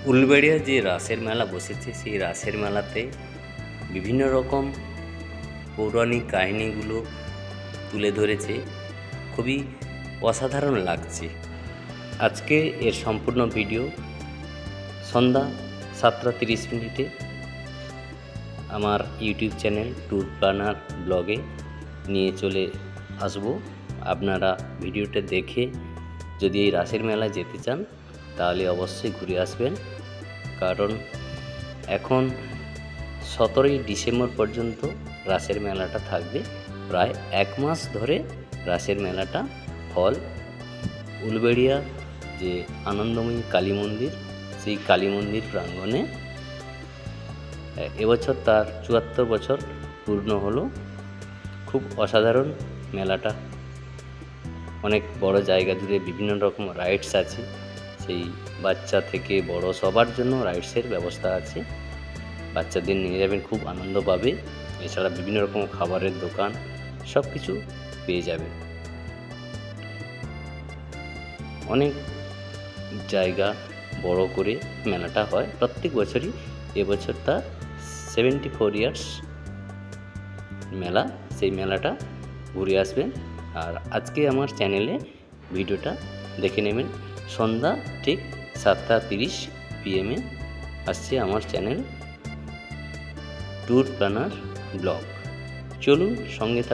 উলবেড়িয়া যে রাসের মেলা বসেছে, সেই রাসের মেলাতে বিভিন্ন রকম পৌরাণিক কাহিনিগুলো তুলে ধরেছে। খুবই অসাধারণ লাগছে। আজকে এর সম্পূর্ণ ভিডিও সন্ধ্যা 7:30 আমার ইউটিউব চ্যানেল ট্যুর প্ল্যানার ব্লগে নিয়ে চলে আসব। আপনারা ভিডিওটা দেখে যদি এই রাসের মেলায় যেতে চান তাহলে অবশ্যই ঘুরে আসবেন, কারণ এখন 17ই ডিসেম্বর পর্যন্ত রাসের মেলাটা থাকবে। প্রায় 1 মাস ধরে রাসের মেলাটা হল উলবেড়িয়া যে আনন্দময়ী কালী মন্দির, সেই কালী মন্দির প্রাঙ্গণে এবছর তার 74 বছর পূর্ণ হলো। খুব অসাধারণ মেলাটা, অনেক বড় জায়গা জুড়ে বিভিন্ন রকম রাইডস আছে, সেই বাচ্চা থেকে বড় সবার জন্য রাইডসের ব্যবস্থা আছে। বাচ্চাদের নিয়ে যাবেন, খুব আনন্দ পাবে। এছাড়া বিভিন্ন রকম খাবারের দোকান সব কিছু পেয়ে যাবে। অনেক জায়গা বড় করে মেলাটা হয় প্রত্যেক বছরই। এবছর তা 74 ইয়ার্স মেলা, সেই মেলাটা ঘুরে আসবেন। আর আজকে আমার চ্যানেলে ভিডিওটা দেখে নেবেন। সন্ধ্যা ঠিক 7:30 PM আসছে আমার চ্যানেল ট্যুর প্ল্যানার ব্লগ। চলুন সঙ্গে থাকুন।